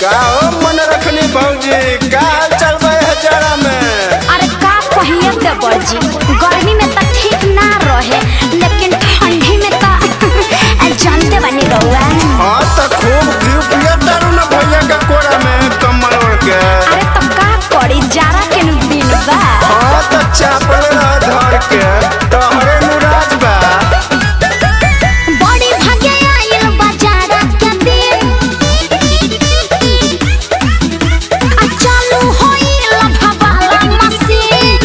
का हो मन रखनी भौजी, का हाल चल रहा है जरा में? अरे का कहिए देवर जी, गर्मी में तो ठीक ना रहे, लेकिन ठंडी में तो जानते बनी रहुआ। हाँ तो खूब घी पिया तारू ना भैया के कोरा में कम्बल ओढ़ के। अरे तो का करी, जारा के दिन बा। हाँ तो चापल धर के तोहरे मुराज बा। बड़ी भागे आइल बाजारा के दिन, आ चालू होइल भवाला मशीन।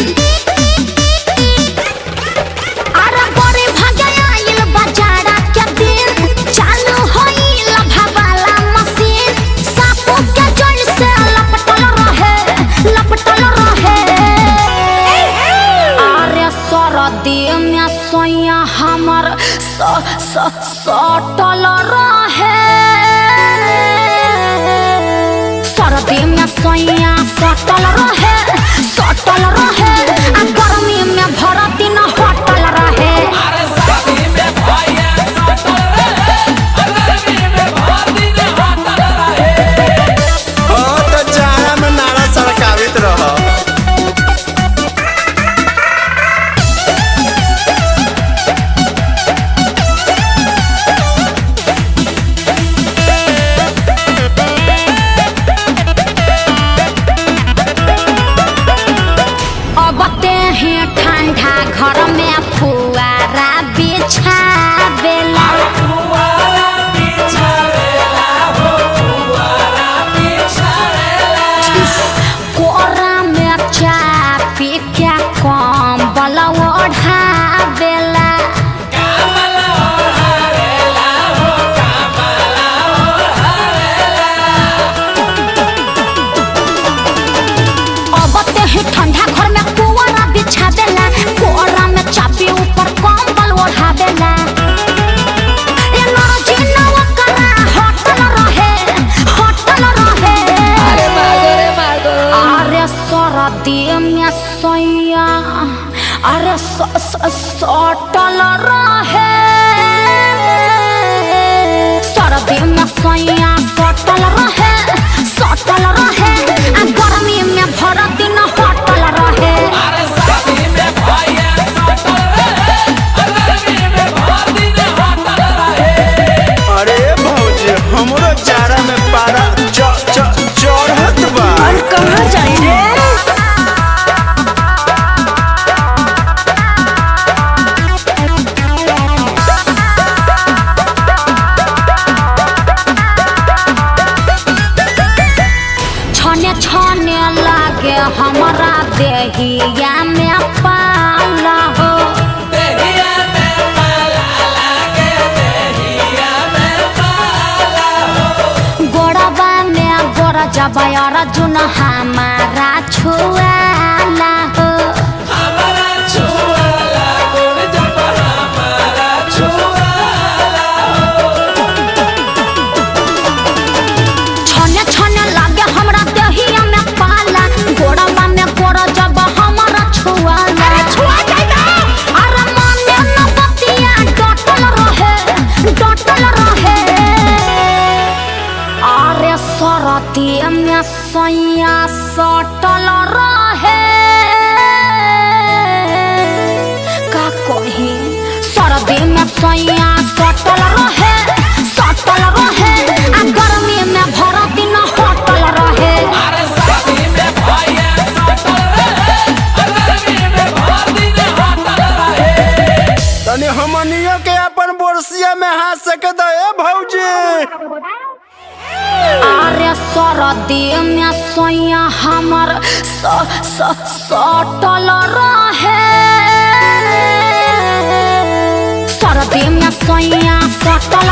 अरे बड़ी भागे आइल बाजारा के दिन, चालू होइल भवाला मशीन। सापू के जड़ से लपटल रहे। अरे सरदी में सोया हमर सटल रहे। सरदी में सोया सटल रहे। आ गर्मी में भर दिन हटल रहे। हाँ तो जाड़ा में नारा सरकावित रह। अब ते ही ठंडा घर में फुआरा बिछावेला। कोरा में चाय पी के कंबल ओढ़ावेला। अब ते ही ठंडा घर में पुआरा बिछावेला। कोरा में चापी ऊपर कंबल ओढ़ावेला। ए नरजी नवकरा हटल रहे। अरे सरदी में सोया अरे सटल रहे। सरदी में सोया सटल रहे। आ गर्मी में भर दिन हटल रहे। अरे भौजी हमरो जाड़ा में पारा चढ़त बा। और कहाँ जाई रे? छने लागे हमारा देहिया में पाला हो। गोड़वा में गोड़ जबयर जुन हमारा छुआला हो। छने लागे हमरा देहिया में पाला। गोड़वा में गोड़ जब हमारा छुआला। अरे माने न बतिया डटल रहे। अरे सरदी में सैया सटल रहे। का कही सरदी में सैया सटल रहे। आ गर्मी में भर दिन हटल रहे। तनी हमनियो के अपन बोरसिया में हाथ सके दे भौजी। अरे सरदी में सोया हमर सटल रहे। सरदी में सोया सटल